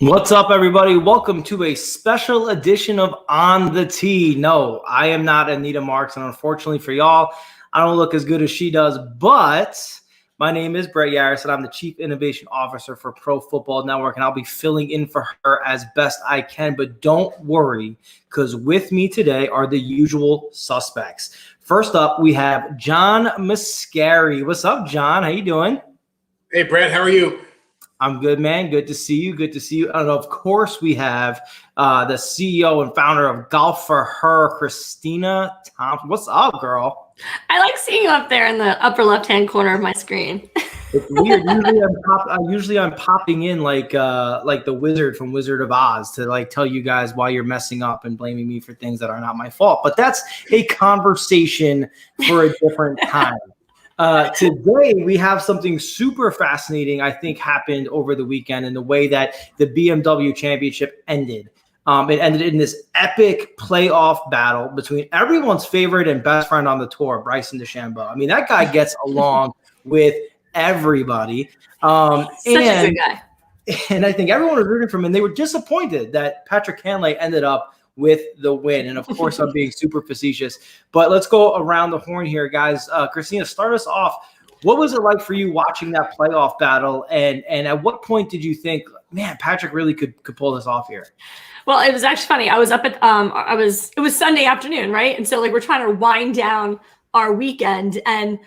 What's up, everybody? Welcome to a special edition of On the Tee. No, I am not Anita Marks, and unfortunately for y'all, I don't look as good as she does, but my name is Brett Yaris, and I'm the Chief Innovation Officer for Pro Football Network, and I'll be filling in for her as best I can, but don't worry, because with me today are the usual suspects. First up, we have John Mascari. What's up, John? How you doing? Hey, Brett, how are you? I'm good, man. Good to see you. Good to see you. And of course, we have the CEO and founder of Golf for Her, Christina Thompson. What's up, girl? I like seeing you up there in the upper left-hand corner of my screen. It's weird. Usually I'm popping in like the wizard from Wizard of Oz to like tell you guys why you're messing up and blaming me for things that are not my fault. But that's a conversation for a different time. Today, we have something super fascinating, I think, happened over the weekend in the way that the BMW championship ended. It ended in this epic playoff battle between everyone's favorite and best friend on the tour, Bryson DeChambeau. I mean, that guy gets along with everybody. Such a good guy. And I think everyone was rooting for him, and they were disappointed that Patrick Cantlay ended up with the win. And of course, I'm being super facetious, but let's go around the horn here, guys. Christina, start us off. What was it like for you watching that playoff battle? And at what point did you think, man, Patrick really could pull this off here? Well, it was actually funny. I was up at, it was Sunday afternoon, right? And so like, we're trying to wind down our weekend, and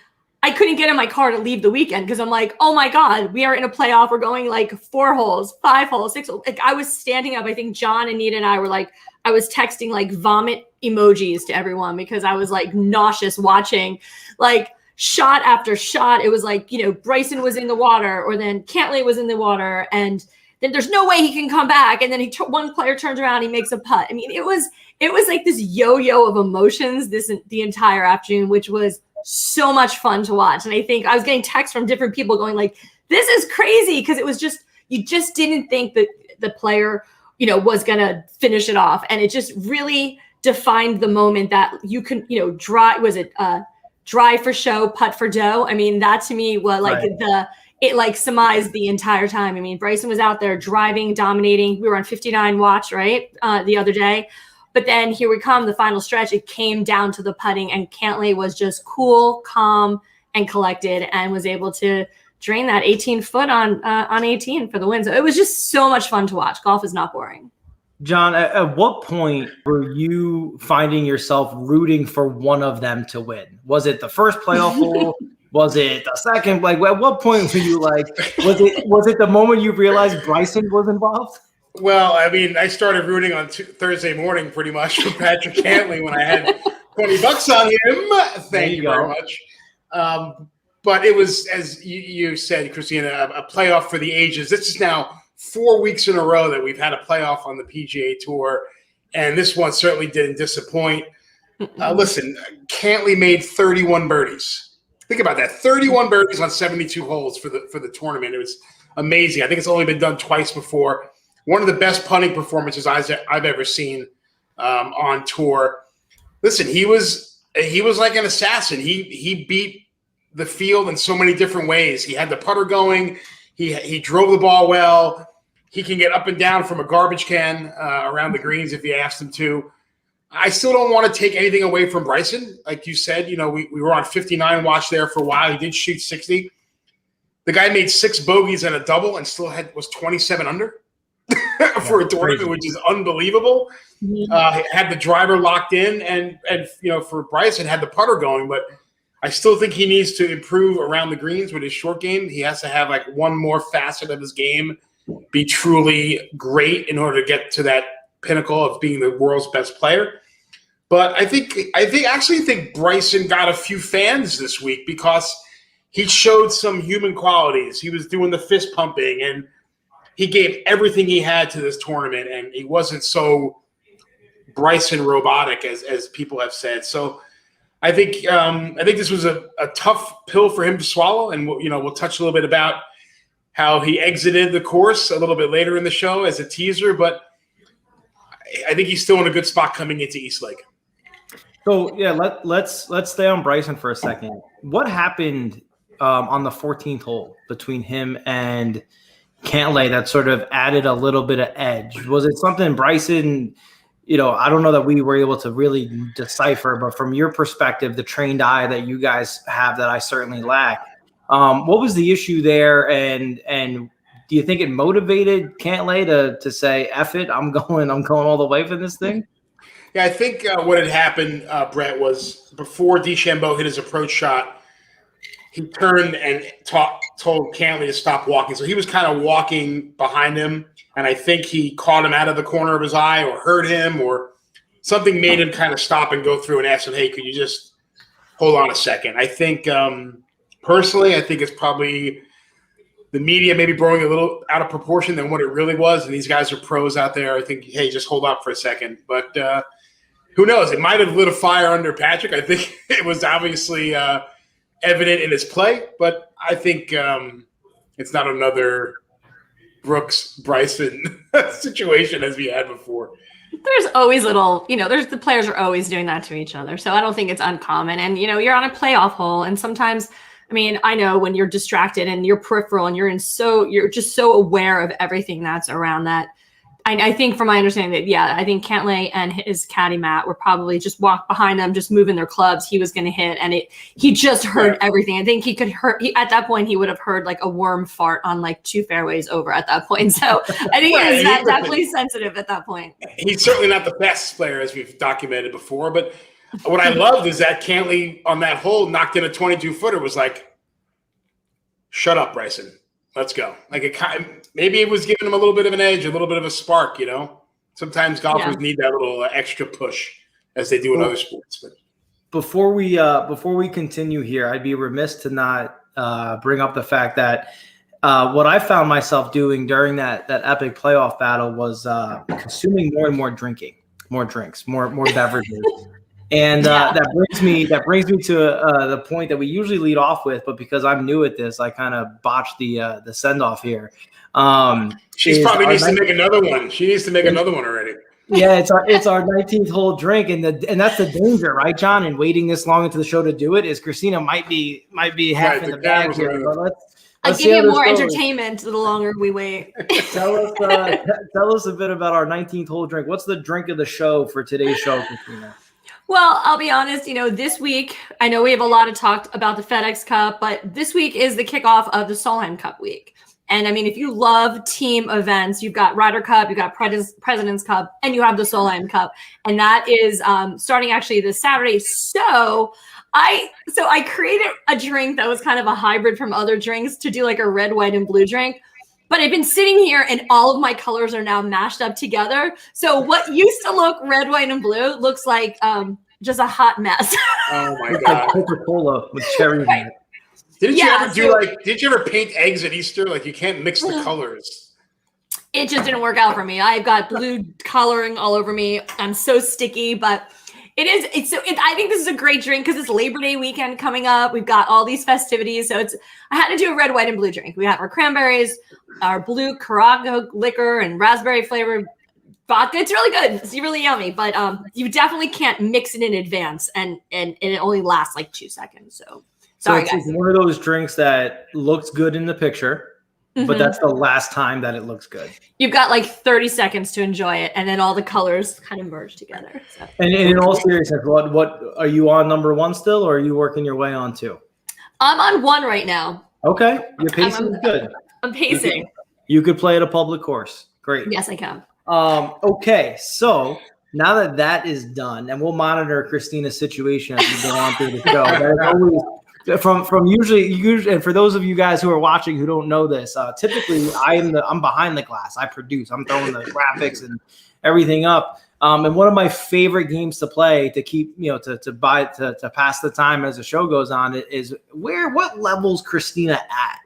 I couldn't get in my car to leave the weekend because I'm like, oh my God, we are in a playoff. We're going like 4 holes, 5 holes, 6 holes. Like I was standing up. I think John, Anita, and I were like, I was texting like vomit emojis to everyone because I was like nauseous watching like shot after shot. It was like, Bryson was in the water, or then Cantlay was in the water, and then there's no way he can come back. And then one player turns around, he makes a putt. I mean, it was like this yo-yo of emotions the entire afternoon, which was so much fun to watch. And I think I was getting texts from different people going like, this is crazy, because it was just, you just didn't think that the player was going to finish it off. And it just really defined the moment that you can, dry for show, putt for dough. I mean, that to me was like it like surmised the entire time. I mean, Bryson was out there driving, dominating. We were on 59 watch, right? The other day. But then here we come, the final stretch. It came down to the putting, and Cantlay was just cool, calm, and collected, and was able to drain that 18-foot on 18 for the win. So it was just so much fun to watch. Golf is not boring. John, at what point were you finding yourself rooting for one of them to win? Was it the first playoff hole? Was it the second? Like, at what point were you like, was it the moment you realized Bryson was involved? Well, I mean, I started rooting on Thursday morning pretty much for Patrick Cantlay when I had $20 on him. Thank you very much. But it was, as you said, Christina, a playoff for the ages. This is now 4 weeks in a row that we've had a playoff on the PGA Tour, and this one certainly didn't disappoint. Listen, Cantlay made 31 birdies. Think about that, 31 birdies on 72 holes for the tournament. It was amazing. I think it's only been done twice before. One of the best putting performances I've ever seen on tour. Listen, he was like an assassin. He beat the field in so many different ways. He had the putter going. He drove the ball well. He can get up and down from a garbage can around the greens if you asked him to. I still don't want to take anything away from Bryson. Like you said, we were on 59 watch there for a while. He did shoot 60. The guy made 6 bogeys and a double and still was 27 under for a tournament, which is unbelievable. Had the driver locked in, and for Bryson had the putter going, but I still think he needs to improve around the greens with his short game. He has to have like one more facet of his game be truly great in order to get to that pinnacle of being the world's best player. But I actually think Bryson got a few fans this week because he showed some human qualities. He was doing the fist pumping, and he gave everything he had to this tournament, and he wasn't so Bryson robotic as people have said. So I think this was a tough pill for him to swallow, and we'll touch a little bit about how he exited the course a little bit later in the show as a teaser. But I think he's still in a good spot coming into East Lake. So yeah, let's stay on Bryson for a second. What happened on the 14th hole between him and Cantlay that sort of added a little bit of edge? Was it something Bryson, I don't know that we were able to really decipher, but from your perspective, the trained eye that you guys have that I certainly lack, what was the issue there? And do you think it motivated Cantlay to say, F it, I'm going all the way for this thing? Yeah, I think what had happened, Brett, was before DeChambeau hit his approach shot, he turned and told Cantlay to stop walking. So he was kind of walking behind him, and I think he caught him out of the corner of his eye or heard him or something made him kind of stop and go through and ask him, hey, could you just hold on a second? I think personally, I think it's probably the media maybe blowing a little out of proportion than what it really was, and these guys are pros out there. I think, hey, just hold up for a second. But who knows? It might have lit a fire under Patrick. I think it was obviously evident in his play, but I think it's not another Brooks Bryson situation as we had before. There's always little, the players are always doing that to each other. So I don't think it's uncommon. And, you're on a playoff hole. And sometimes, I know when you're distracted and you're peripheral and you're just so aware of everything that's around that. I think from my understanding that, yeah, I think Cantlay and his caddy Matt were probably just walked behind them, just moving their clubs. He was going to hit, and he just heard everything. I think he could at that point, he would have heard like a worm fart on like 2 fairways over at that point. So I think he was definitely sensitive at that point. He's certainly not the fastest player, as we've documented before, but what I loved is that Cantlay on that hole knocked in a 22-footer was like, shut up, Bryson. Let's go. Like maybe it was giving him a little bit of an edge, a little bit of a spark, Sometimes golfers need that little extra push as they do in other sports. But before we continue here, I'd be remiss to not bring up the fact that what I found myself doing during that epic playoff battle was consuming more and more drinking, more drinks, more beverages. And that brings me to the point that we usually lead off with, but because I'm new at this, I kind of botched the send off here. She probably needs to make another one. She needs to make another one already. Yeah, it's our 19th hole drink, and that's the danger, right, John? And waiting this long into the show to do it is Christina might be half in the bag here. But I'll give you more entertainment the longer we wait. Tell us a bit about our 19th hole drink. What's the drink of the show for today's show, Christina? Well, I'll be honest, this week, I know we have a lot of talk about the FedEx Cup, but this week is the kickoff of the Solheim Cup week. And if you love team events, you've got Ryder Cup, you've got President's Cup, and you have the Solheim Cup. And that is starting actually this Saturday. So I created a drink that was kind of a hybrid from other drinks to do like a red, white, and blue drink. But I've been sitting here and all of my colors are now mashed up together. So what used to look red, white, and blue looks like just a hot mess. Oh my God. Coca-Cola with cherry in it. Did you ever paint eggs at Easter? Like you can't mix the colors. It just didn't work out for me. I've got blue coloring all over me. I'm so sticky, but I think this is a great drink because it's Labor Day weekend coming up. We've got all these festivities. So I had to do a red, white, and blue drink. We have our cranberries, our blue Carago liquor, and raspberry flavored vodka. It's really good. It's really yummy, but you definitely can't mix it in advance, and it only lasts like 2 seconds. So sorry, it's guys. One of those drinks that looks good in the picture, but that's the last time that it looks good. You've got like 30 seconds to enjoy it, and then all the colors kind of merge together. So. And in all seriousness, what are you on number 1 still, or are you working your way on 2? I'm on 1 right now. Okay, your pacing is good. I'm pacing. You could play at a public course. Great. Yes, I can. Okay, so now that is done, and we'll monitor Christina's situation as we go on through the show. That is always from usually, and for those of you guys who are watching who don't know this, typically I'm behind the glass. I produce. I'm throwing the graphics and everything up. And one of my favorite games to play to keep, to pass the time as the show goes on is what levels Christina at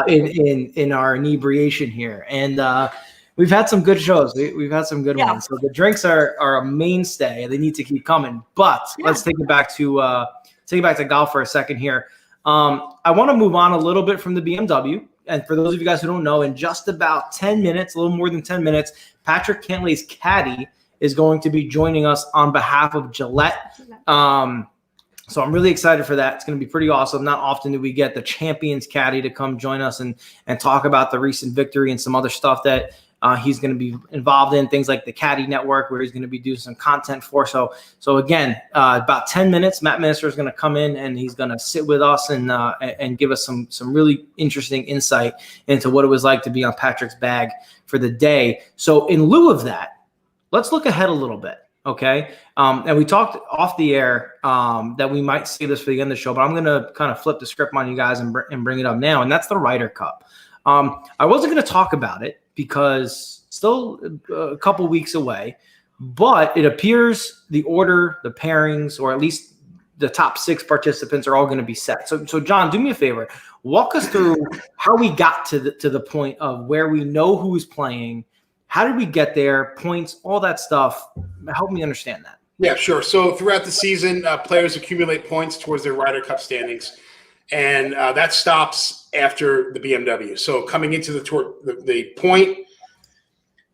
in our inebriation here. And we've had some good shows. We've had some good ones. So the drinks are a mainstay. They need to keep coming. But let's take it back to golf for a second here. I want to move on a little bit from the BMW. And for those of you guys who don't know, in just about 10 minutes, a little more than 10 minutes, Patrick Cantlay's caddy is going to be joining us on behalf of Gillette. So I'm really excited for that. It's going to be pretty awesome. Not often do we get the champions caddy to come join us and talk about the recent victory and some other stuff that he's going to be involved in, things like the Caddy Network, where he's going to be doing some content for. So again, about 10 minutes, Matt Minister is going to come in and he's going to sit with us and give us some really interesting insight into what it was like to be on Patrick's bag for the day. So in lieu of that, let's look ahead a little bit. Okay. And we talked off the air that we might see this for the end of the show, but I'm going to kind of flip the script on you guys and bring it up now. And that's the Ryder Cup. I wasn't going to talk about it because still a couple weeks away, but it appears the order, the pairings, or at least the top 6 participants are all going to be set. So John, do me a favor. Walk us through how we got to the point of where we know who's playing. How did we get there? Points, all that stuff. Help me understand that. Yeah, sure. So throughout the season, players accumulate points towards their Ryder Cup standings, and that stops after the BMW. So coming into the tour, the point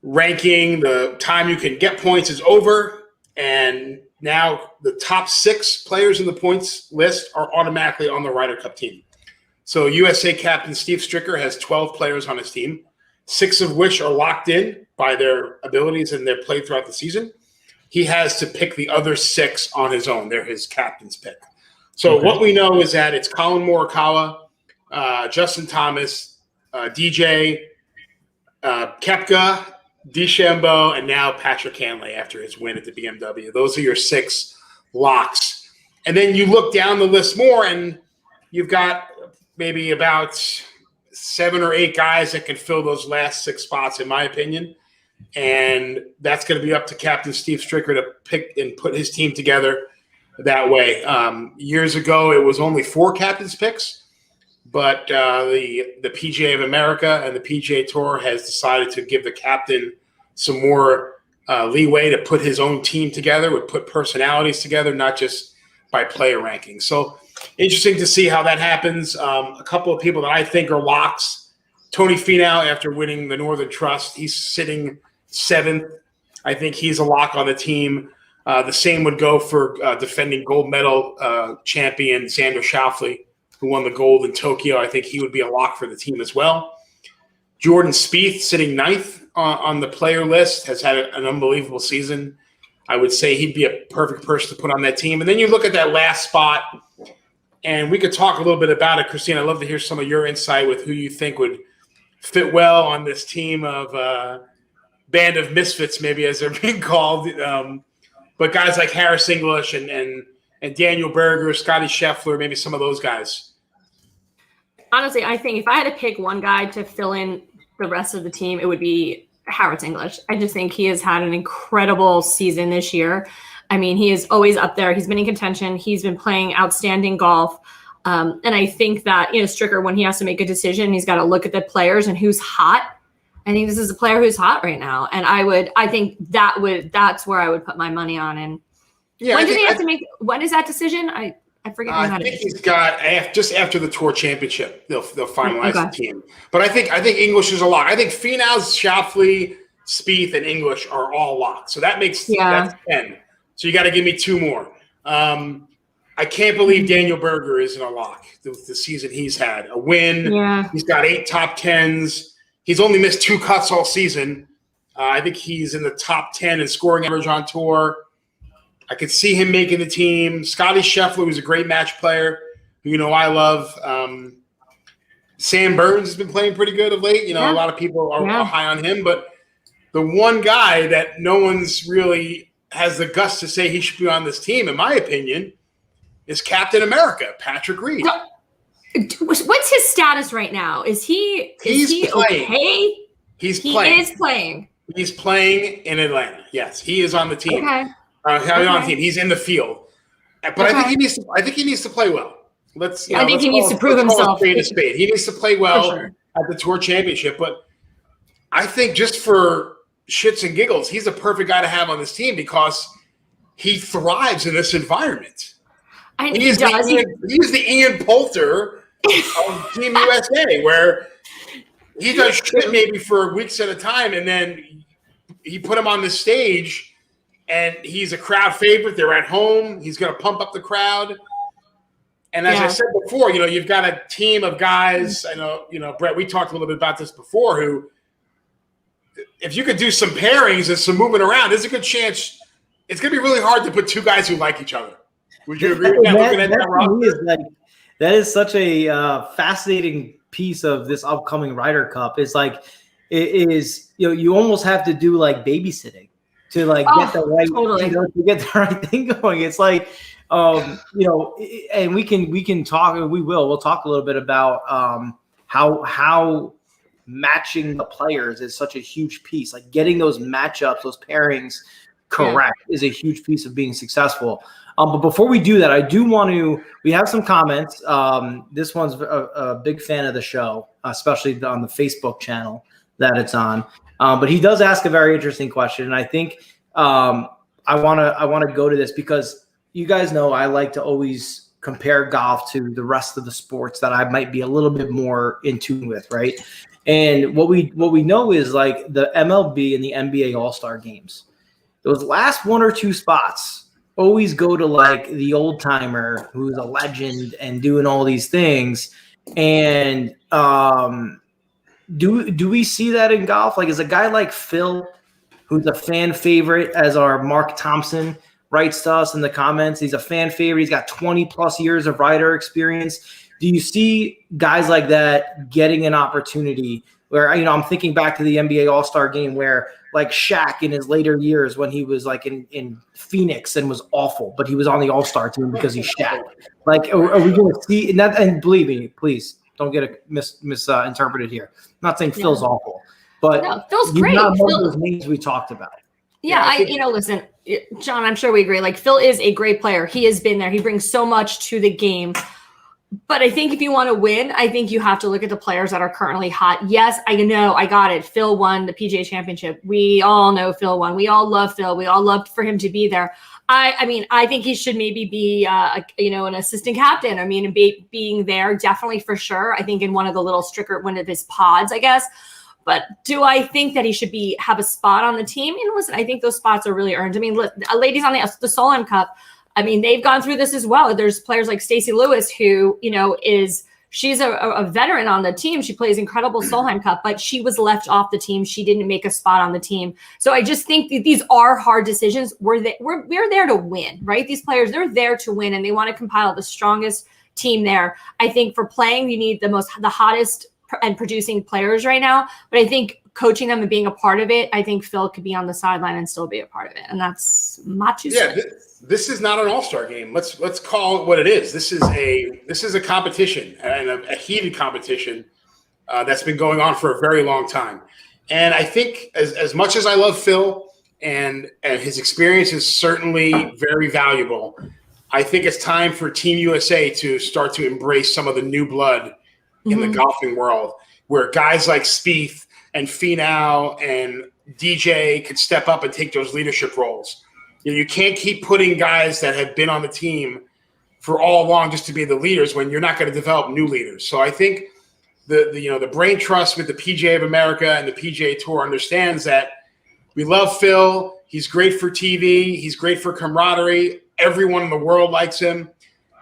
ranking, the time you can get points is over, and now the top 6 players in the points list are automatically on the Ryder Cup team. So USA captain Steve Stricker has 12 players on his team, 6 of which are locked in by their abilities and their play throughout the season. He has to pick the other 6 on his own. They're his captain's pick. So what we know is that it's Colin Morikawa, Justin Thomas, DJ, Koepka, DeChambeau, and now Patrick Cantlay after his win at the BMW. Those are your 6 locks. And then you look down the list more, and you've got maybe about 7 or 8 guys that can fill those last 6 spots, in my opinion. And that's going to be up to Captain Steve Stricker to pick and put his team together that way. Years ago, it was only 4 captains picks, but the PGA of America and the PGA Tour has decided to give the captain some more leeway to put his own team together, would put personalities together, not just by player ranking. So interesting to see how that happens. A couple of people that I think are locks. Tony Finau, after winning the Northern Trust, he's sitting 7th. I think he's a lock on the team. The same would go for defending gold medal champion Xander Schauffele, who won the gold in Tokyo. I think he would be a lock for the team as well. Jordan Spieth, sitting 9th on the player list, has had an unbelievable season. I would say he'd be a perfect person to put on that team. And then you look at that last spot, and we could talk a little bit about it. Christine, I'd love to hear some of your insight with who you think would fit well on this team of band of misfits, maybe as they're being called. But guys like Harris English and Daniel Berger, Scotty Scheffler, maybe some of those guys. Honestly, I think if I had to pick one guy to fill in the rest of the team, it would be Harris English. I just think he has had an incredible season this year. I mean, he is always up there. He's been in contention. He's been playing outstanding golf. And I think that, Stricker, when he has to make a decision, he's got to look at the players and who's hot. I think this is a player who's hot right now. And I think that's where I would put my money on. And yeah, when is that decision? I forget. I think he's got just after the Tour Championship, they'll finalize the team. But I think English is a lock. I think Finau's, Schauffele, Spieth, and English are all locked. So that makes that's 10. So you got to give me 2 more. I can't believe Daniel Berger isn't a lock. The season he's had, a win. Yeah. He's got 8 top 10s. He's only missed 2 cuts all season. I think he's in the top 10 in scoring average on tour. I could see him making the team. Scotty Scheffler was a great match player, who I love. Sam Burns has been playing pretty good of late. A lot of people are high on him, but the one guy that no one's really has the guts to say he should be on this team, in my opinion, is Captain America, Patrick Reed. What's his status right now? Is he playing. Okay? He's playing. He is playing. He's playing in Atlanta. Yes, he is on the team. Okay. On the team. He's in the field. But I think he needs to play well. I think he needs to prove himself. Spade to spade. He needs to play well at the Tour Championship. But I think just for shits and giggles, he's a perfect guy to have on this team because he thrives in this environment. He's the Ian Poulter of Team USA, where he does shit maybe for weeks at a time, and then he put him on the stage, and he's a crowd favorite. They're at home. He's going to pump up the crowd. And as I said before, you've got a team of guys. I know, Brett, we talked a little bit about this before, who, if you could do some pairings and some moving around, there's a good chance it's going to be really hard to put two guys who like each other. Would you agree with that? That is such a fascinating piece of this upcoming Ryder Cup. It's like, it is, you almost have to do like babysitting to like get the right, to get the right thing going. It's like, and we can talk, and we'll talk a little bit about how matching the players is such a huge piece. Like getting those matchups, those pairings correct is a huge piece of being successful. But before we do that, I do want to, we have some comments. This one's a big fan of the show, especially on the Facebook channel that it's on. But he does ask a very interesting question. And I think I want to go to this because you guys know I like to always compare golf to the rest of the sports that I might be a little bit more in tune with, right? And what we know is like the MLB and the NBA All-Star games. Those last one or two spots always go to like the old timer who's a legend and doing all these things. And do we see that in golf? Like, is a guy like Phil, who's a fan favorite, as our Mark Thompson writes to us in the comments, he's a fan favorite. He's got 20 plus years of Ryder experience. Do you see guys like that getting an opportunity where, I'm thinking back to the NBA All-Star game where like Shaq in his later years when he was like in Phoenix and was awful, but he was on the All-Star team because he's Shaq. Like, are we going to see that? And believe me, please don't get it misinterpreted here. I'm not saying Phil's awful, but no, Phil's great. Not one of those names we talked about. Yeah, listen, John, I'm sure we agree. Like, Phil is a great player. He has been there. He brings so much to the game. But I think if you want to win, I think you have to look at the players that are currently hot. Yes, I know. I got it. Phil won the PGA Championship. We all know Phil won. We all love Phil. We all loved for him to be there. I think he should maybe be, an assistant captain. I mean, being there, definitely for sure. I think in one of of his pods, I guess. But do I think that he should have a spot on the team? Listen, I think those spots are really earned. I mean, ladies on the Solheim Cup, I mean, they've gone through this as well. There's players like Stacey Lewis, who, she's a veteran on the team. She plays incredible Solheim Cup, but she was left off the team. She didn't make a spot on the team. So I just think that these are hard decisions. We're there to win, right? These players, they're there to win, and they want to compile the strongest team there. I think for playing, you need the hottest and producing players right now. But I think coaching them and being a part of it, I think Phil could be on the sideline and still be a part of it. And that's my two cents. This is not an all-star game. Let's call it what it is. This is a competition, and a heated competition that's been going on for a very long time. And I think as much as I love Phil and his experience is certainly very valuable, I think it's time for Team USA to start to embrace some of the new blood in the golfing world, where guys like Spieth and Finau and DJ could step up and take those leadership roles. You can't keep putting guys that have been on the team for all along just to be the leaders when you're not going to develop new leaders. So I think the brain trust with the PGA of America and the PGA Tour understands that we love Phil. He's great for TV. He's great for camaraderie. Everyone in the world likes him.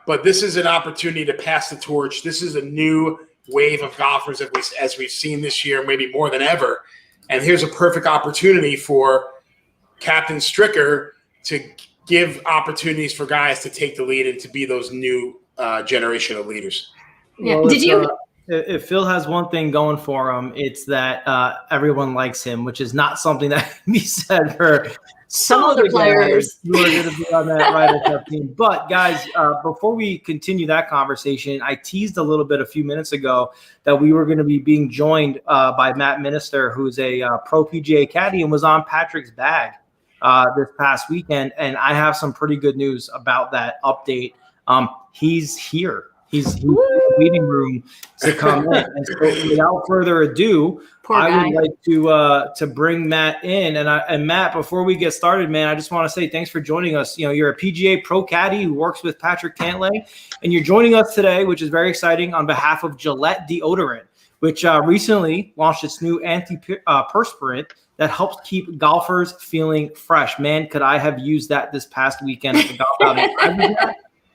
But this is an opportunity to pass the torch. This is a new wave of golfers as we've seen this year, maybe more than ever. And here's a perfect opportunity for Captain Stricker to give opportunities for guys to take the lead and to be those new generation of leaders. Yeah. Well, if Phil has one thing going for him, it's that everyone likes him, which is not something that can be said for some other players who are going to be on that Ryder Cup team. But guys, before we continue that conversation, I teased a little bit a few minutes ago that we were going to be being joined by Matt Minister, who's a pro PGA caddy and was on Patrick's bag this past weekend. And I have some pretty good news about that update. He's here. He's in the meeting room to come in. And so without further ado, I would like to bring Matt in. And Matt, before we get started, man, I just want to say thanks for joining us. You're a PGA pro caddy who works with Patrick Cantlay, and you're joining us today, which is very exciting, on behalf of Gillette Deodorant, which recently launched its new antiperspirant that helps keep golfers feeling fresh. Man, could I have used that this past weekend at the golf outing?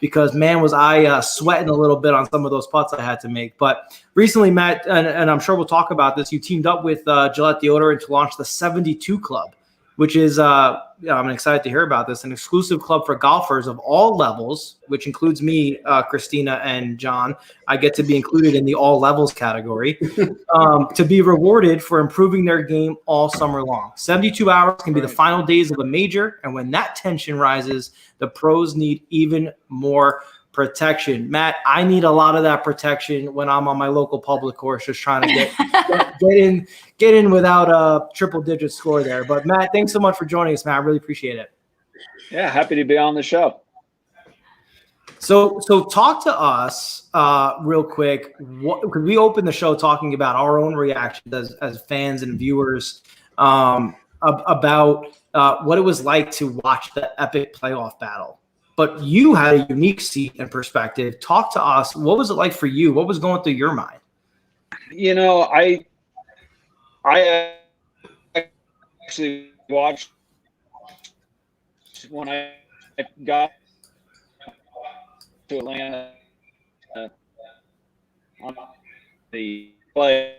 because, man, was I sweating a little bit on some of those putts I had to make. But recently, Matt, and I'm sure we'll talk about this, you teamed up with Gillette Deodorant to launch the 72 Club, which is, I'm excited to hear about this, an exclusive club for golfers of all levels, which includes me, Christina, and John. I get to be included in the all levels category, to be rewarded for improving their game all summer long. 72 hours can be the final days of a major, and when that tension rises, the pros need even more protection. Matt, I need a lot of that protection when I'm on my local public course, just trying to get in without a triple digit score there. But Matt, thanks so much for joining us, Matt. I really appreciate it. Yeah, happy to be on the show. So talk to us real quick. Could we open the show talking about our own reactions as fans and viewers about what it was like to watch the epic playoff battle? But you had a unique seat and perspective. Talk to us. What was it like for you? What was going through your mind? You know, I actually watched when I got to Atlanta on the play.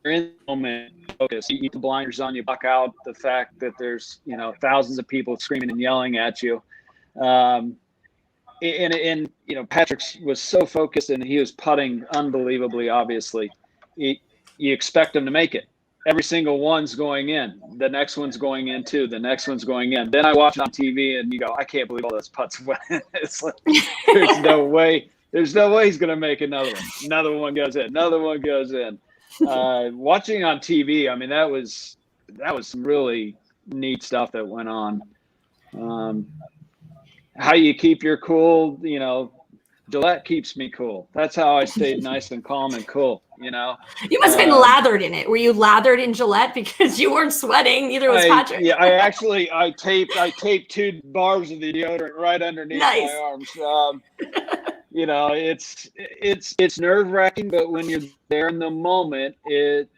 You're in the moment, focus. You keep the blinders on. You block out the fact that there's, you know, thousands of people screaming and yelling at you. And you know, Patrick was so focused and he was putting unbelievably. Obviously, you expect him to make it. Every single one's going in. The next one's going in too. The next one's going in. Then I watch it on TV and you go, I can't believe all those putts went in. It's like, there's no way. There's no way he's gonna make another one. Another one goes in. Another one goes in. Watching on TV, I mean, that was some really neat stuff that went on. How you keep your cool, you know, Gillette keeps me cool. That's how I stayed nice and calm and cool, you know. You must have been lathered in it. Were you lathered in Gillette? Because you weren't sweating, neither was Patrick. Yeah, I taped 2 bars of the deodorant right underneath my arms. You know, it's nerve-wracking, but when you're there in the moment, it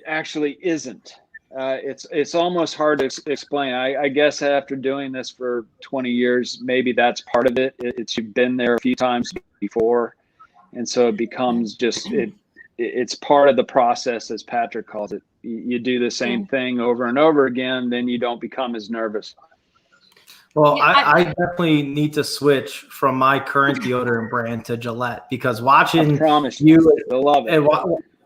actually isn't. It's almost hard to explain. I guess after doing this for 20 years, maybe that's part of it. It's you've been there a few times before, and so it becomes just it's part of the process, as Patrick calls it. You do the same thing over and over again, then you don't become as nervous. Well, I definitely need to switch from my current deodorant brand to Gillette, because watching you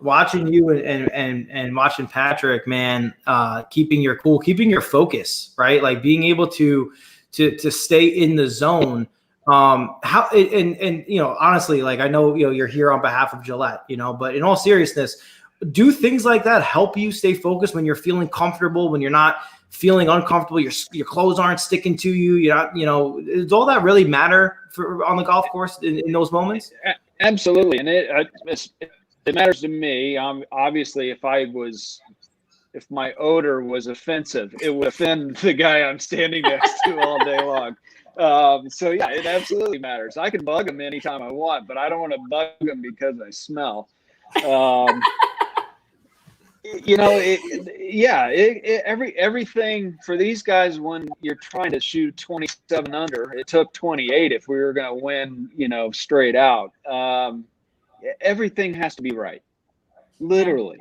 and watching Patrick, man, keeping your cool, keeping your focus, right? Like being able to stay in the zone. And you know, honestly, like I know, you know, you're here on behalf of Gillette, you know, but in all seriousness, do things like that help you stay focused when you're feeling comfortable, when you're not feeling uncomfortable, your clothes aren't sticking to you, you're not, you know, does all that really matter on the golf course in those moments? Absolutely. And it matters to me. Obviously, if my odor was offensive, it would offend the guy I'm standing next to all day long. So yeah, it absolutely matters. I can bug him anytime I want, but I don't want to bug him because I smell. You know, everything for these guys, when you're trying to shoot 27 under, it took 28 if we were going to win, you know, straight out. Everything has to be right, literally.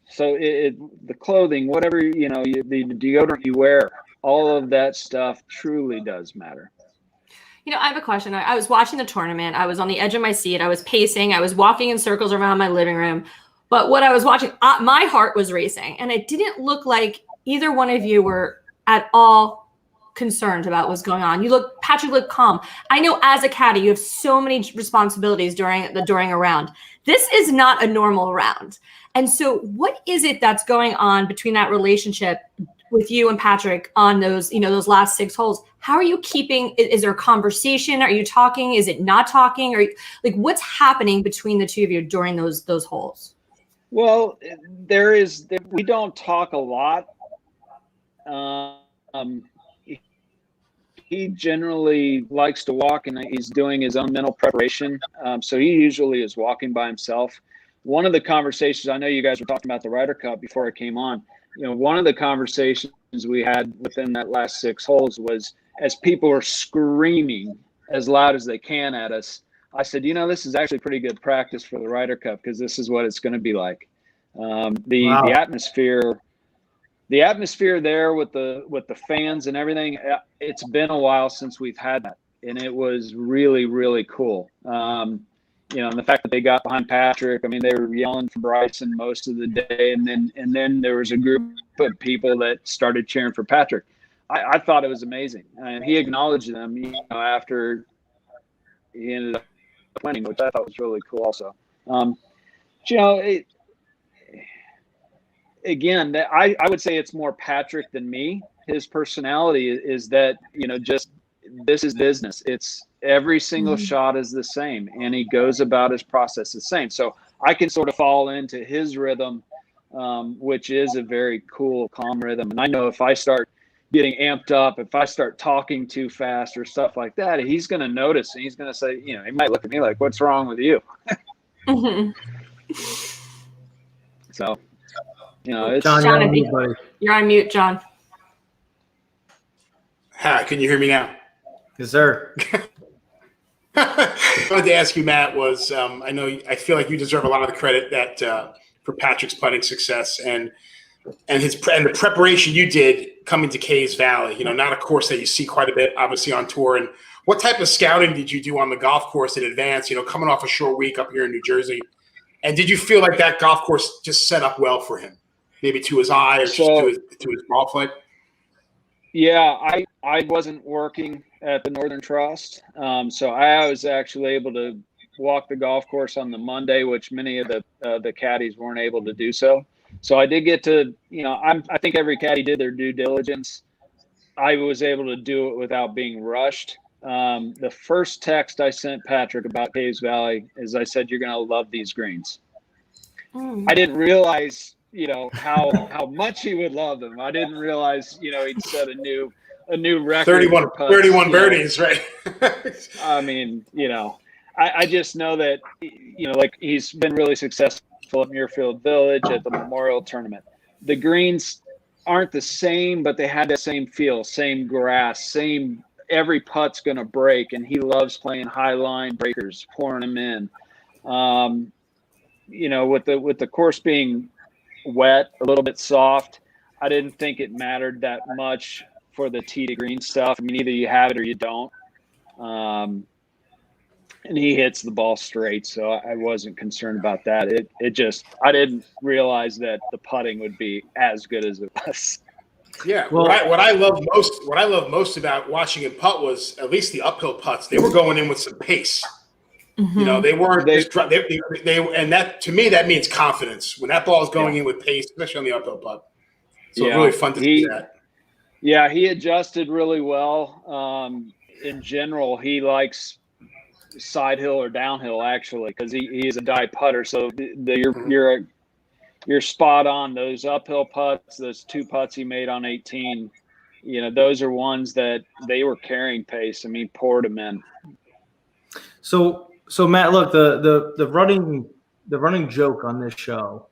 So the clothing, whatever, you know, the deodorant you wear, all of that stuff truly does matter. You know, I have a question. I was watching the tournament. I was on the edge of my seat. I was pacing. I was walking in circles around my living room. But what I was watching, my heart was racing. And it didn't look like either one of you were at all concerned about what's going on. Patrick looked calm. I know as a caddy, you have so many responsibilities during a round. This is not a normal round. And so what is it that's going on between that relationship with you and Patrick on those, you know, those last 6 holes? How are you keeping, is there a conversation? Are you talking? Is it not talking? Or like what's happening between the two of you during those holes? Well, we don't talk a lot. He generally likes to walk, and he's doing his own mental preparation. So he usually is walking by himself. One of the conversations, I know you guys were talking about the Ryder Cup before I came on. You know, one of the conversations we had within that last 6 holes was, as people were screaming as loud as they can at us, I said, this is actually pretty good practice for the Ryder Cup, because this is what it's going to be like. The atmosphere there with the fans and everything, it's been a while since we've had that, and it was really, really cool. And the fact that they got behind Patrick, I mean, they were yelling for Bryson most of the day, and then there was a group of people that started cheering for Patrick. I thought it was amazing, and he acknowledged them, after he ended up winning, which I thought was really cool also. Again, I would say it's more Patrick than me. His personality is that, just this is business. It's every single shot is the same, and he goes about his process the same. So I can sort of fall into his rhythm, which is a very cool, calm rhythm. And I know if I start getting amped up, if I start talking too fast or stuff like that, he's going to notice, and he's going to say, he might look at me like, "What's wrong with you?" So, it's John, you're on mute, John. Hi, can you hear me now? Yes, sir. I wanted to ask you, Matt, I feel like you deserve a lot of the credit that for Patrick's putting success and the preparation you did coming to Caves Valley. Not a course that you see quite a bit, obviously, on tour. And what type of scouting did you do on the golf course in advance? Coming off a short week up here in New Jersey, and did you feel like that golf course just set up well for him, maybe to his eye or just to his ball flight? Yeah, I wasn't working at the Northern Trust, so I was actually able to walk the golf course on the Monday, which many of the caddies weren't able to do so. So I did get to, I think every caddy did their due diligence. I was able to do it without being rushed. The first text I sent Patrick about Caves Valley is I said, "You're going to love these greens." I didn't realize, how much he would love them. I didn't realize, he'd set a new record. 31 birdies, right? I mean, I just know that, like he's been really successful at Muirfield Village at the Memorial Tournament. The greens aren't the same, but they had that same feel, same grass, every putt's going to break, and he loves playing high line breakers, pouring them in. With the course being wet, a little bit soft, I didn't think it mattered that much for the tee to green stuff. I mean, either you have it or you don't. And he hits the ball straight, so I wasn't concerned about that. I didn't realize that the putting would be as good as it was. Yeah, well, what I love most about watching him putt was at least the uphill putts. They were going in with some pace. They weren't. And that, to me, that means confidence. When that ball is going in with pace, especially on the uphill putt, so it's really fun to see that. Yeah, he adjusted really well. In general, he likes side hill or downhill, actually, because he is a dive putter. So you're spot on. Those uphill putts, those 2 putts he made on 18, those are ones that they were carrying pace. I mean, poured them in. So Matt, look, the running joke on this show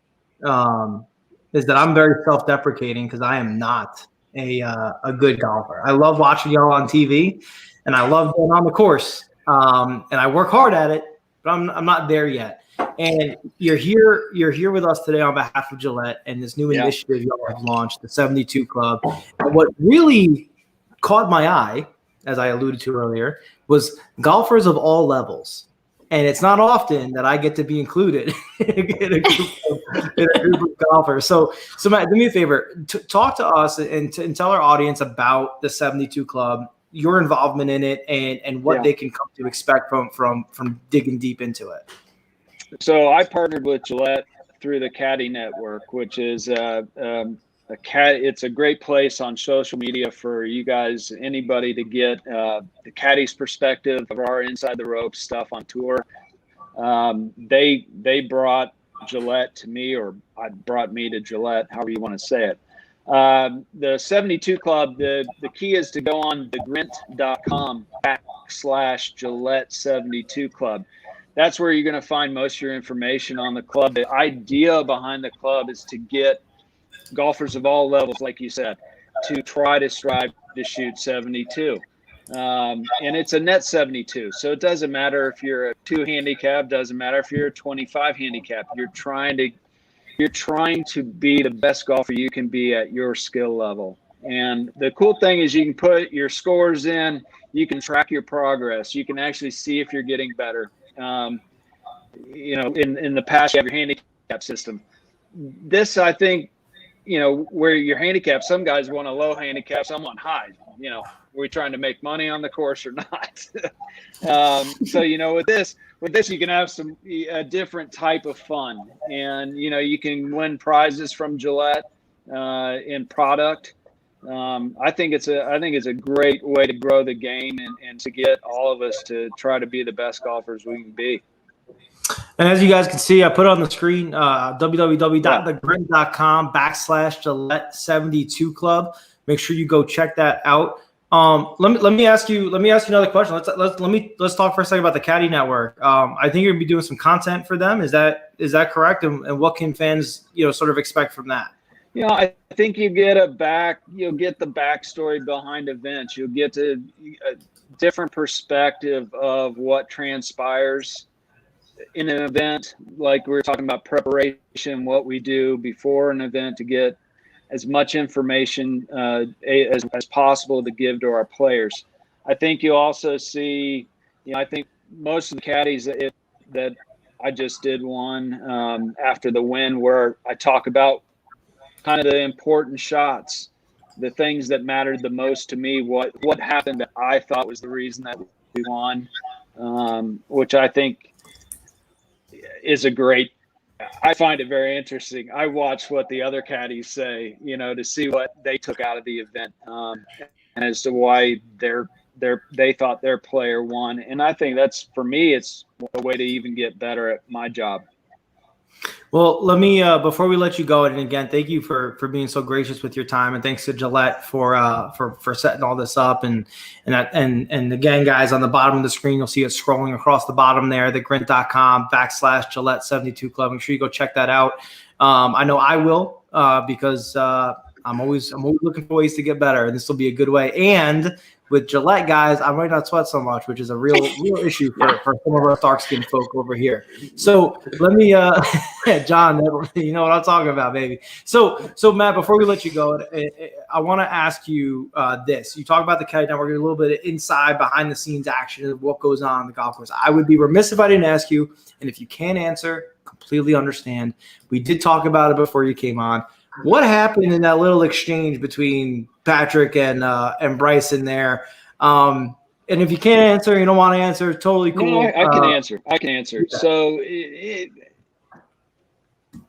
is that I'm very self-deprecating because I am not a good golfer. I love watching y'all on TV, and I love going on the course, and I work hard at it, but I'm not there yet. And you're here with us today on behalf of Gillette and this new initiative y'all have launched, the 72 Club. And what really caught my eye, as I alluded to earlier, was golfers of all levels. And it's not often that I get to be included in a group of golfers. So Matt, do me a favor, talk to us and tell our audience about the 72 Club, your involvement in it, and what they can come to expect from digging deep into it. So I partnered with Gillette through the Caddy Network, which is it's a great place on social media for you guys, anybody, to get the caddy's perspective of our inside the ropes stuff on tour. They brought Gillette to me, or I brought me to Gillette, however you want to say it. The 72 Club, the key is to go on thegrint.com/Gillette 72 Club. That's where you're going to find most of your information on the club. The idea behind the club is to get golfers of all levels, like you said, to try to strive to shoot 72. And it's a net 72. So it doesn't matter if you're a 2 handicap, doesn't matter if you're a 25 handicap. You're trying to be the best golfer you can be at your skill level. And the cool thing is you can put your scores in, you can track your progress, you can actually see if you're getting better. You know, in the past, you have your handicap system. This, I think, you know, where your handicap, some guys want a low handicap, some want high. You know, are we trying to make money on the course or not? So, you know, with this, you can have a different type of fun, and you know, you can win prizes from Gillette in product. I think it's a great way to grow the game and to get all of us to try to be the best golfers we can be. And as you guys can see, I put it on the screen, www.thegrid.com/Gillette72 Club. Make sure you go check that out. Let me ask you another question. Let's talk for a second about the Caddy Network. I think you're gonna be doing some content for them. Is that correct? And what can fans, you know, sort of expect from that? You know, I think you'll get the backstory behind events. You'll get a different perspective of what transpires in an event. Like we were talking about preparation, what we do before an event to get as much information as possible to give to our players. I think you'll also see, you know, I think most of the caddies that I just did one after the win, where I talk about kind of the important shots, the things that mattered the most to me, what happened that I thought was the reason that we won, which I think is I find it very interesting. I watch what the other caddies say, you know, to see what they took out of the event, and as to why they thought their player won. And I think that's, for me, it's a way to even get better at my job. Well, let me before we let you go, and again, thank you for being so gracious with your time, and thanks to Gillette for setting all this up, and again, guys, on the bottom of the screen, you'll see it scrolling across the bottom there, thegrid.com/Gillette72 Club. Make sure you go check that out. I know I will, because I'm always looking for ways to get better, and this will be a good way. And with Gillette, guys, I might not sweat so much, which is a real issue for some of our dark-skinned folk over here. So let me, John, you know what I'm talking about, baby. So Matt, before we let you go, I want to ask you this. You talk about the Caddy Network, a little bit of inside, behind-the-scenes action of what goes on the golf course. I would be remiss if I didn't ask you, and if you can't answer, completely understand. We did talk about it before you came on. What happened in that little exchange between Patrick and Bryson there? And if you can't answer, you don't want to answer, totally cool. No, I can answer. Yeah. So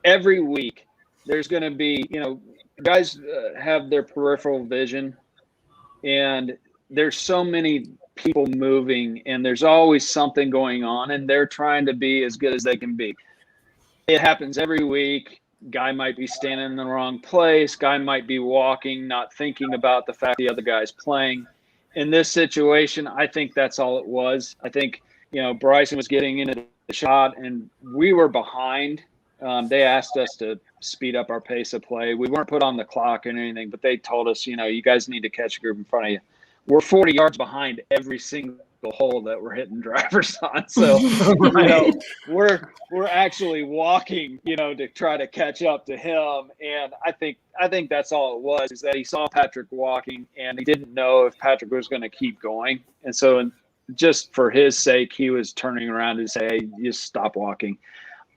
every week there's going to be, you know, guys have their peripheral vision, and there's so many people moving, and there's always something going on, and they're trying to be as good as they can be. It happens every week. Guy might be standing in the wrong place. Guy might be walking, not thinking about the fact the other guy's playing. In this situation, I think that's all it was. I think, you know, Bryson was getting into the shot, and we were behind. They asked us to speed up our pace of play. We weren't put on the clock or anything, but they told us, you know, you guys need to catch a group in front of you. We're 40 yards behind every single hole that we're hitting drivers on. So, you know, we're actually walking, you know, to try to catch up to him. And I think that's all it was, is that he saw Patrick walking, and he didn't know if Patrick was going to keep going. And so just for his sake, he was turning around to say, hey, just stop walking.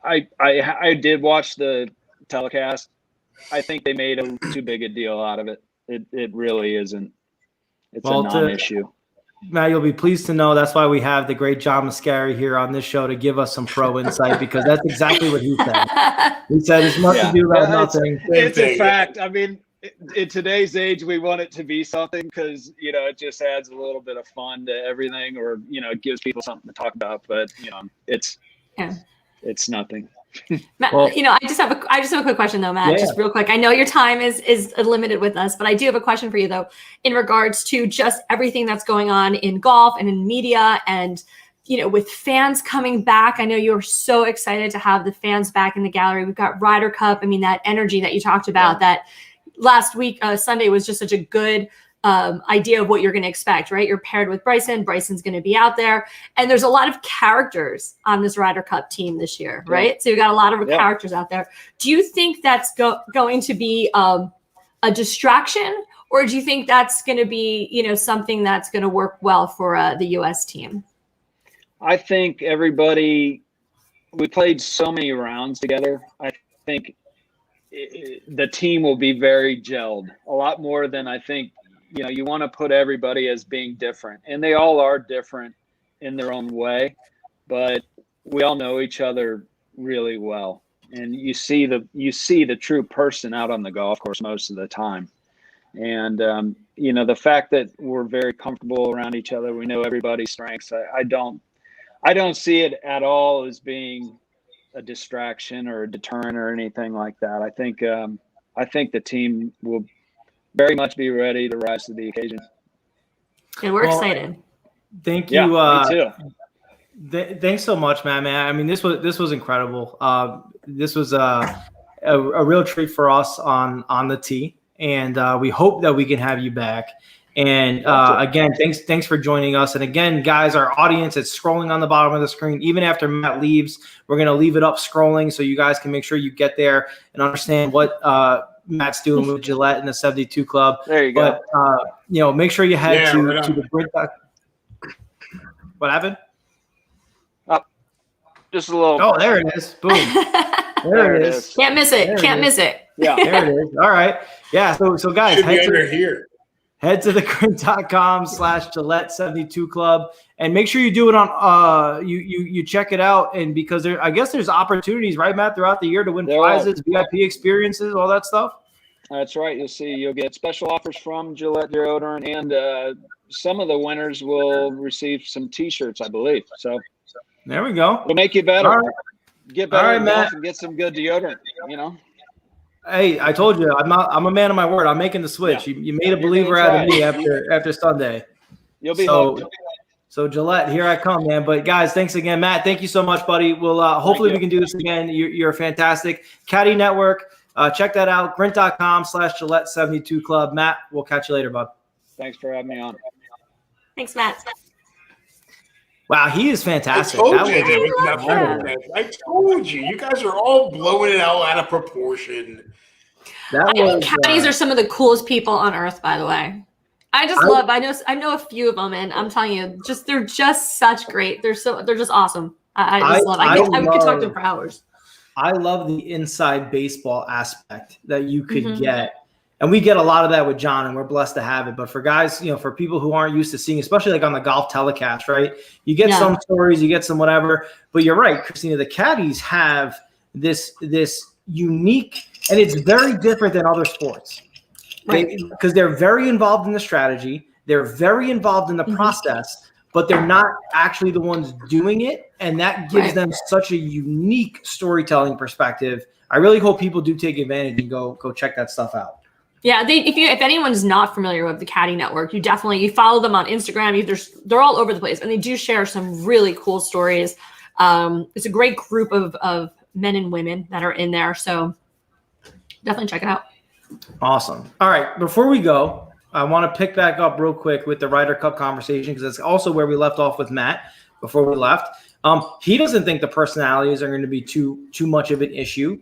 I did watch the telecast. I think they made too big a deal out of it. It really isn't. It's a non-issue. Matt, you'll be pleased to know that's why we have the great John Mascari here on this show to give us some pro insight, because that's exactly what he said. He said it's much to do about nothing. It's a fact. I mean, in today's age, we want it to be something because, you know, it just adds a little bit of fun to everything, or, you know, it gives people something to talk about. But, you know, it's nothing. Matt, you know, I just have a quick question though, Matt, just real quick. I know your time is limited with us, but I do have a question for you though, in regards to just everything that's going on in golf and in media, and, you know, with fans coming back. I know you're so excited to have the fans back in the gallery. We've got Ryder Cup. I mean, that energy that you talked about, that last week, Sunday was just such a good idea of what you're going to expect, right? You're paired with Bryson. Bryson's going to be out there. And there's a lot of characters on this Ryder Cup team this year, right? So you got a lot of characters out there. Do you think that's going to be a distraction, or do you think that's going to be, you know, something that's going to work well for the U.S. team? I think we played so many rounds together. I think the team will be very gelled, a lot more than I think. You know, you want to put everybody as being different, and they all are different in their own way, but we all know each other really well. And you see the true person out on the golf course most of the time. And, you know, the fact that we're very comfortable around each other, we know everybody's strengths. I don't see it at all as being a distraction or a deterrent or anything like that. I think the team will very much be ready to rise to the occasion. And we're excited. Thank you. Me too. Thanks so much, man. I mean, this was incredible. This was a real treat for us on the tee, and we hope that we can have you back. And again, thanks for joining us. And again, guys, our audience is scrolling on the bottom of the screen. Even after Matt leaves, we're going to leave it up scrolling so you guys can make sure you get there and understand what Matt's doing with Gillette and the 72 Club. There you go. But, you know, make sure you head to the Brink. What happened? Just a little. Oh, there it is. Boom. There it is. Can't miss it. Can't miss it. Yeah. There it is. All right. Yeah. So guys, head to thegrint.com/Gillette72 Club and make sure you do it on you check it out. And because I guess there's opportunities, right, Matt, throughout the year to win prizes, VIP experiences, all that stuff. That's right. You'll get special offers from Gillette deodorant, and some of the winners will receive some T-shirts, I believe. So there we go. It'll make you better. Right. Get better, right, Matt, and get some good deodorant. You know. Hey, I told you, I'm a man of my word. I'm making the switch. Yeah. You made a believer out of me after Sunday. You'll be hooked. So Gillette, here I come, man. But guys, thanks again, Matt. Thank you so much, buddy. We'll hopefully we can do this again. You're fantastic. Caddy Network, check that out. Grint.com/Gillette72 Club. Matt, we'll catch you later, bud. Thanks for having me on. Thanks, Matt. Wow, he is fantastic. I told you. You guys are all blowing it out of proportion. I think caddies are some of the coolest people on earth, by the way. I know a few of them, and I'm telling you, they're just such great. They're just awesome. I love. I could talk to them for hours. I love the inside baseball aspect that you could get. And we get a lot of that with John, and we're blessed to have it. But for guys, you know, for people who aren't used to seeing, especially like on the golf telecast, right? You get some stories, you get some whatever. But you're right, Christina, the caddies have this unique, and it's very different than other sports. Right. Because they're very involved in the strategy. They're very involved in the process, but they're not actually the ones doing it. And that gives them such a unique storytelling perspective. I really hope people do take advantage and go check that stuff out. Yeah, if anyone's not familiar with the Caddy Network, you follow them on Instagram. They're all over the place, and they do share some really cool stories. It's a great group of men and women that are in there, so definitely check it out. Awesome. All right, before we go, I want to pick back up real quick with the Ryder Cup conversation, because that's also where we left off with Matt before we left. He doesn't think the personalities are going to be too much of an issue.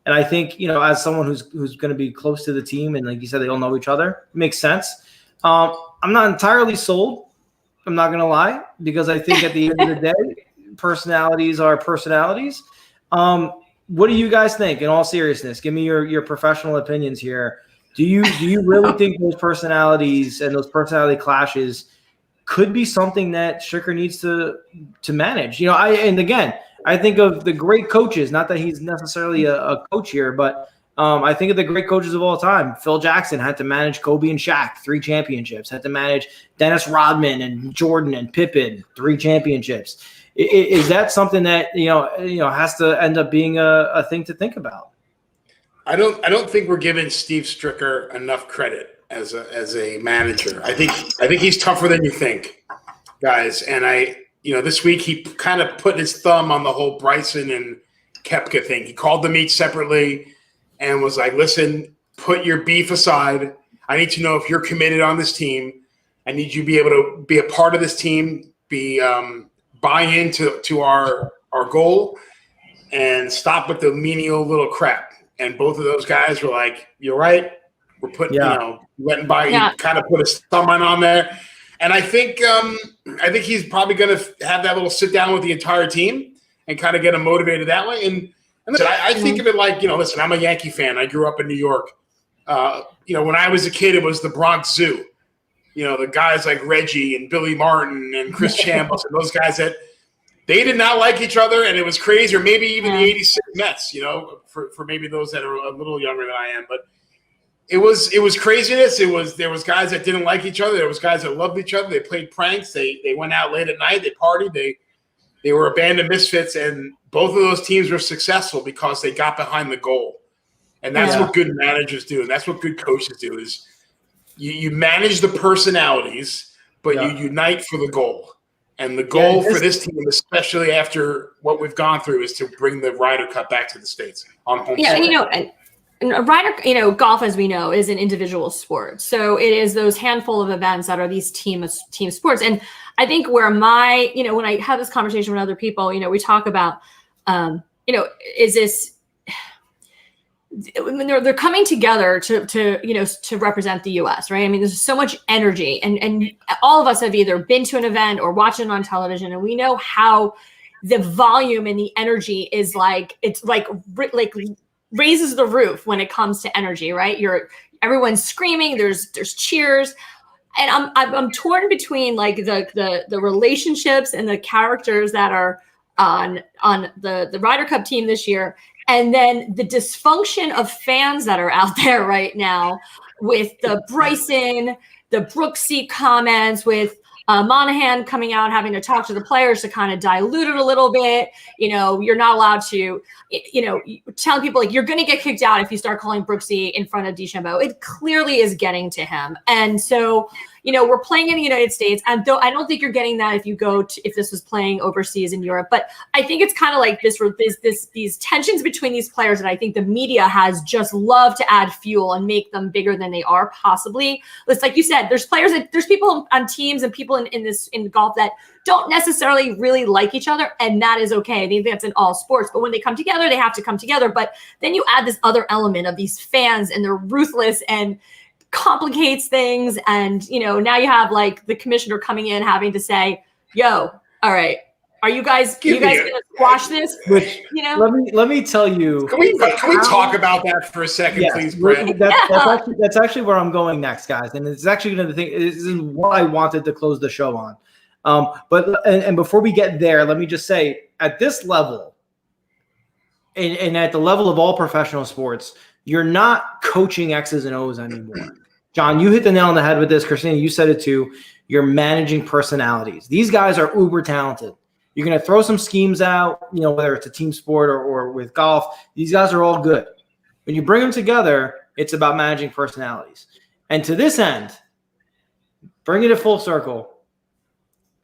And I think, you know, as someone who's going to be close to the team, and like you said, they all know each other, it makes sense. I'm not entirely sold. I'm not going to lie, because I think at the end of the day, personalities are personalities. What do you guys think? In all seriousness, give me your professional opinions here. Do you really think those personalities and those personality clashes could be something that Stricker needs to manage? You know, I think of the great coaches, not that he's necessarily a coach here, but I think of the great coaches of all time. Phil Jackson had to manage Kobe and Shaq, 3 championships, had to manage Dennis Rodman and Jordan and Pippen, 3 championships. Is that something that, you know, has to end up being a thing to think about? I don't think we're giving Steve Stricker enough credit as a manager. I think he's tougher than you think, guys. And this week he kind of put his thumb on the whole Bryson and Koepka thing. He called the meet separately and was like, listen, put your beef aside. I need to know if you're committed on this team. I need you to be able to be a part of this team, buy into our goal, and stop with the menial little crap. And both of those guys were like, "You're right. We're putting, letting by you kind of put a thumbprint on there." And I think he's probably going to have that little sit down with the entire team and kind of get them motivated that way. And listen, I think of it like, listen, I'm a Yankee fan. I grew up in New York. When I was a kid, it was the Bronx Zoo. The guys like Reggie and Billy Martin and Chris Chambers and those guys that they did not like each other, and it was crazy. Or maybe even the '86 Mets. For maybe those that are a little younger than I am, but it was craziness. There was guys that didn't like each other. There was guys that loved each other. They played pranks. They went out late at night. They partied. They were a band of misfits, and both of those teams were successful because they got behind the goal. And that's what good managers do, and that's what good coaches do. Is you manage the personalities, but you unite for the goal. And the goal for this team, especially after what we've gone through, is to bring the Ryder Cup back to the States on home soil. And a Ryder, golf, as we know, is an individual sport. So it is those handful of events that are these team sports. And I think where when I have this conversation with other people, we talk about, is this when they're coming together to represent the U.S., right? I mean, there's so much energy, and all of us have either been to an event or watched it on television, and we know how the volume and the energy is like raises the roof when it comes to energy, right? Everyone's screaming, there's cheers, and I'm torn between like the relationships and the characters that are on the Ryder Cup team this year. And then the dysfunction of fans that are out there right now with the Bryson, the Brooksy comments, with Monahan coming out, having to talk to the players to kind of dilute it a little bit. You're not allowed to, tell people like you're going to get kicked out if you start calling Brooksy in front of DeChambeau. It clearly is getting to him. And so, we're playing in the United States. And though I don't think you're getting that if this was playing overseas in Europe, but I think it's kind of like these tensions between these players that I think the media has just loved to add fuel and make them bigger than they are possibly. It's like you said, there's people on teams and people in golf that don't necessarily really like each other, and that is okay. I think that's in all sports. But when they come together, they have to come together. But then you add this other element of these fans, and they're ruthless and complicates things. And now you have like the commissioner coming in having to say, "Yo, all right, are you guys gonna squash this?" Let me tell you. Can we talk about that for a second, please, Brad? That's actually where I'm going next, guys. And it's actually going to this is what I wanted to close the show on. But before we get there, let me just say, at this level, and at the level of all professional sports, you're not coaching X's and O's anymore. John, you hit the nail on the head with this. Christina, you said it too. You're managing personalities. These guys are uber talented. You're going to throw some schemes out, whether it's a team sport or with golf. These guys are all good. When you bring them together, it's about managing personalities. And to this end, bring it a full circle.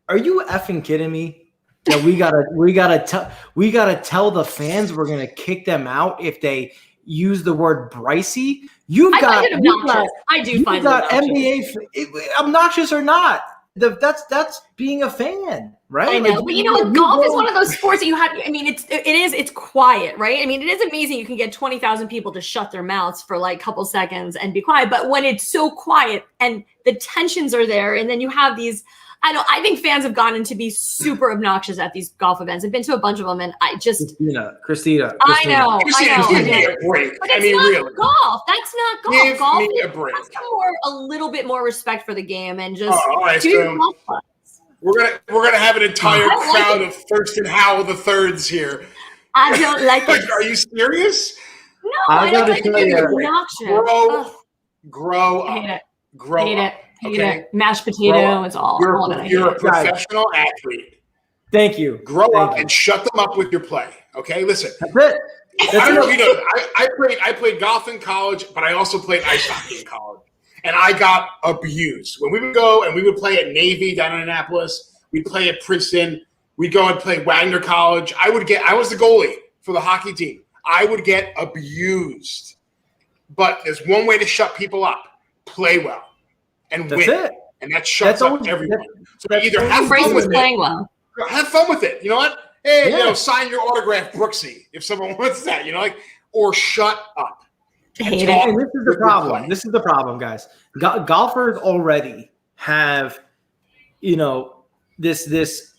Are you effing kidding me? That we gotta tell the fans we're gonna kick them out if they use the word Brycey. I find it obnoxious. NBA obnoxious or not? That's being a fan, right? I know, but golf is one of those sports that you have. I mean, it's quiet, right? I mean, it is amazing. You can get 20,000 people to shut their mouths for like a couple seconds and be quiet. But when it's so quiet and the tensions are there, and then you have these. I think fans have gotten to be super obnoxious at these golf events. I've been to a bunch of them, and Christina. I know. Give me a break. But it's not really golf. That's not golf. Give golf me a break. That's a little bit more respect for the game and just all right, so we're gonna have an entire crowd of Thurston Howell the thirds here. I don't like it. Are you serious? No, I don't like it. It's obnoxious. Grow up. Hate it. Grow Hate up. it. Okay. Mashed potato, it's all. You're a professional athlete. Thank you. Grow up and shut them up with your play. Okay, listen. That's it. I don't know if you know. I played golf in college, but I also played ice hockey in college, and I got abused when we would go and we would play at Navy down in Annapolis. We'd play at Princeton. We'd go and play Wagner College. I was the goalie for the hockey team. I would get abused. but there's one way to shut people up: play well and That's win. it. And that shuts up everyone. So either have fun with playing it. Well. Have fun with it. You know what? Hey, sign your autograph, Brooksy, if someone wants that. Or shut up. I hate it. And this is the problem. This is the problem, guys. Golfers already have, this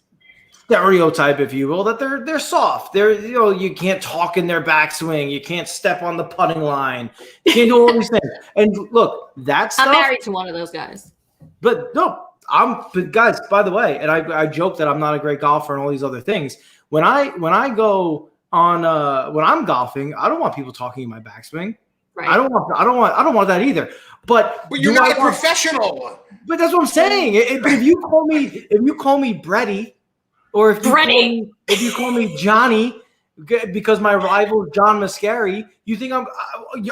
stereotype, if you will, that they're soft. They're, you can't talk in their backswing. You can't step on the putting line. You can't do all these things. And look, that's I'm married to one of those guys. But no, but guys, by the way, and I joke that I'm not a great golfer and all these other things. When I go on when I'm golfing, I don't want people talking in my backswing. Right. I don't want that either. But you're not a professional. But that's what I'm saying. If you call me Bretty, or if you call me Johnny, because my rival John Mascari, you think I'm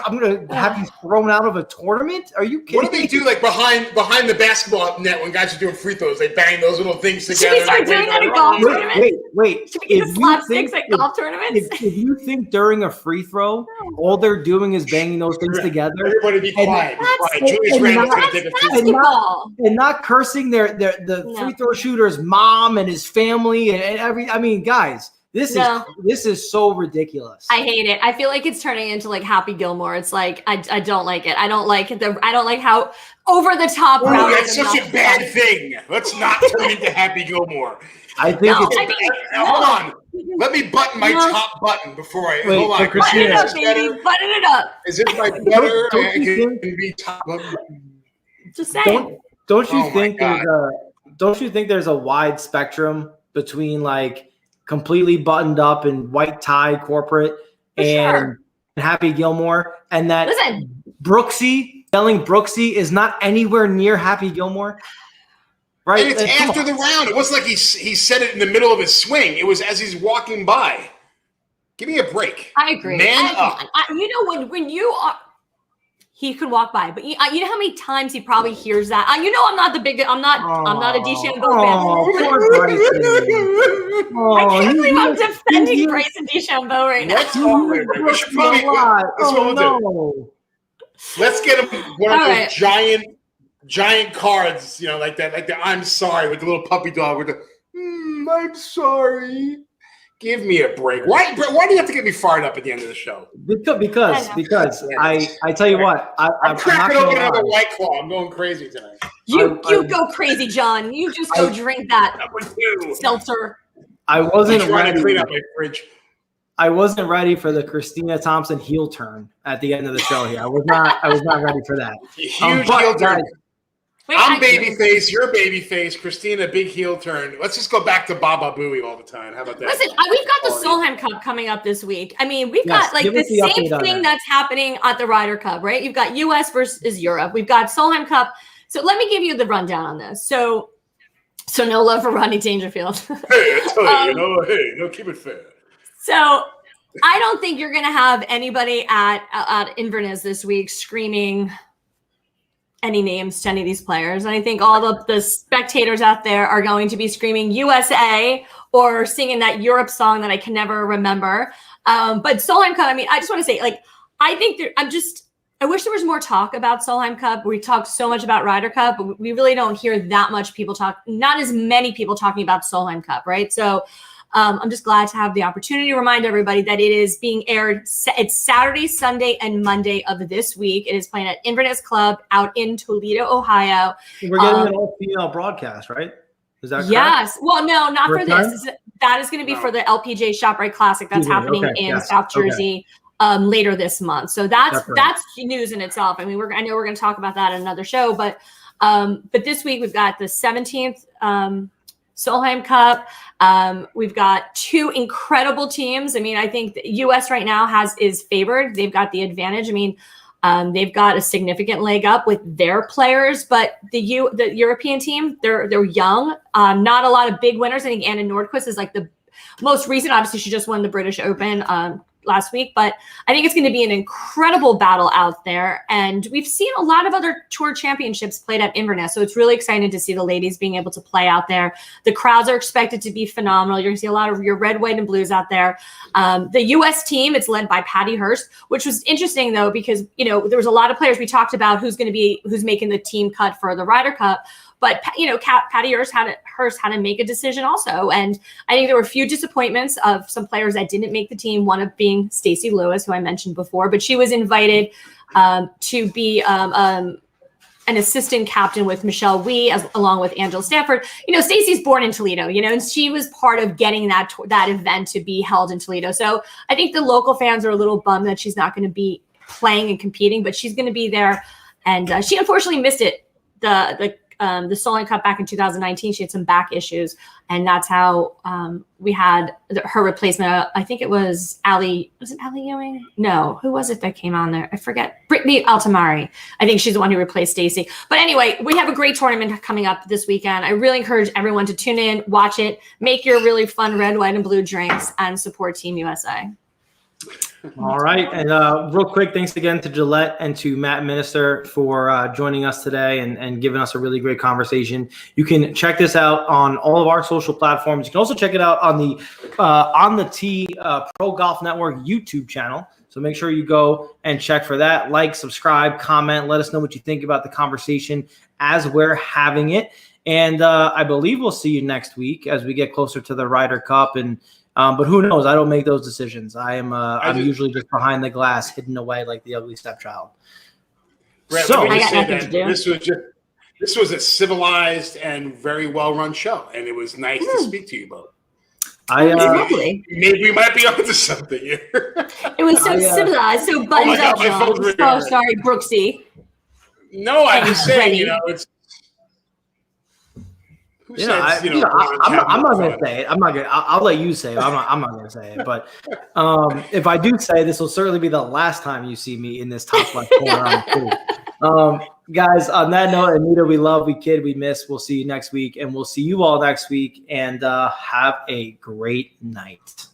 going to have you thrown out of a tournament? Are you kidding? What do they do behind the basketball net when guys are doing free throws? They bang those little things together. Should we start doing that at golf tournaments? Wait. Should we get slapsticks at golf tournaments? If you think during a free throw, all they're doing is banging those things together. Everybody be quiet. Julius Randle's going to take a free throw. And not cursing the free throw shooter's mom and his family and guys. This is so ridiculous. I hate it. I feel like it's turning into like Happy Gilmore. It's like I don't like it. I don't like it. I don't like how over the top. Oh, that's such a bad thing. Let's not turn into Happy Gilmore. I think hold on. Let me button my top button before I hold on. Button it up, baby. Button it up. Is this my better? Can be top button. Just saying. Don't you think there's a wide spectrum between like completely buttoned up in white tie corporate and Happy Gilmore, and that yelling Brooksy is not anywhere near Happy Gilmore, right? And it's after the round. It wasn't like he said it in the middle of his swing. It was as he's walking by. Give me a break. I agree. Man up. When you are. He could walk by, but you know how many times he probably hears that. I'm not a DeChambeau fan. I can't believe I'm defending Bryson DeChambeau right now. Let's get him one of those giant cards, like that, like the I'm sorry with the little puppy dog with the I'm sorry. Give me a break. Why do you have to get me fired up at the end of the show? Because I tell you what, I'm cracking open another White Claw. I'm going crazy tonight. You go crazy, John. You just go drink that seltzer. I wasn't ready to clean up my fridge. I wasn't ready for the Christina Thompson heel turn at the end of the show here. I was not ready for that. Huge heel turn. I'm babyface, you're babyface, Christina, big heel turn. Let's just go back to Baba Booey all the time. How about that? Listen, we've got the Solheim Cup coming up this week. I mean, we've got like the same thing that's happening at the Ryder Cup, right? You've got US versus Europe. We've got Solheim Cup. So let me give you the rundown on this. So no love for Rodney Dangerfield. Hey, I tell you, keep it fair. So I don't think you're going to have anybody at Inverness this week screaming any names to any of these players. And I think all of the spectators out there are going to be screaming USA or singing that Europe song that I can never remember. But Solheim Cup, I mean, I just want to say, like, I think I wish there was more talk about Solheim Cup. We talk so much about Ryder Cup, but we really don't hear that much not as many people talking about Solheim Cup, right? So I'm just glad to have the opportunity to remind everybody that it is being aired. It's Saturday, Sunday, and Monday of this week. It is playing at Inverness Club out in Toledo, Ohio. We're getting an all-female broadcast, right? Is that correct? Yes. Well, no, not for this. That is going to be for the LPGA ShopRite Classic that's happening in South Jersey later this month. So that's news in itself. I mean, I know we're going to talk about that in another show, but this week we've got the 17th Solheim Cup. We've got two incredible teams. I mean, I think the US right now is favored. They've got the advantage. I mean, they've got a significant leg up with their players, but the European team, they're young. Not a lot of big winners. I think Anna Nordqvist is like the most recent. Obviously, she just won the British Open. last week, but I think it's going to be an incredible battle out there. And we've seen a lot of other tour championships played at Inverness. So it's really exciting to see the ladies being able to play out there. The crowds are expected to be phenomenal. You're going to see a lot of your red, white, and blues out there. The U.S. team, it's led by Patty Hurst, which was interesting though, because, you know, there was a lot of players we talked about who's making the team cut for the Ryder Cup. But, you know, Patty Hurst had to make a decision also. And I think there were a few disappointments of some players that didn't make the team, one of being Stacey Lewis, who I mentioned before. But she was invited to be an assistant captain with Michelle Wee, along with Angela Stanford. You know, Stacey's born in Toledo, you know, and she was part of getting that event to be held in Toledo. So I think the local fans are a little bummed that she's not going to be playing and competing, but she's going to be there. And she unfortunately missed it. The Solheim Cup back in 2019, she had some back issues, and that's how we had her replacement. I think it was Ali. Was it Ali Ewing? No, who was it that came on there? I forget. Brittany Altamari. I think she's the one who replaced Stacey. But anyway, we have a great tournament coming up this weekend. I really encourage everyone to tune in, watch it, make your really fun red, white, and blue drinks, and support Team USA. All right. And real quick, thanks again to Gillette and to Matt Minister for joining us today and giving us a really great conversation. You can check this out on all of our social platforms. You can also check it out on the T Pro Golf Network YouTube channel. So make sure you go and check for that. Like, subscribe, comment, let us know what you think about the conversation as we're having it. And I believe we'll see you next week as we get closer to the Ryder Cup. And but who knows? I don't make those decisions. I'm usually just behind the glass, hidden away like the ugly stepchild. Brett, So let me just say that this was a civilized and very well-run show, and it was nice to speak to you both. Lovely. Maybe we might be onto something here. It was so civilized, so buttoned up, John. Oh, sorry, Brooksy. No, I'm just saying, you know, it's. I'm not going to say it. I'll let you say it. I'm not going to say it. But if I do say it, this will certainly be the last time you see me in this top left corner. Guys, on that note, Anita, we love, we kid, we miss. We'll see you next week, and we'll see you all next week. And have a great night.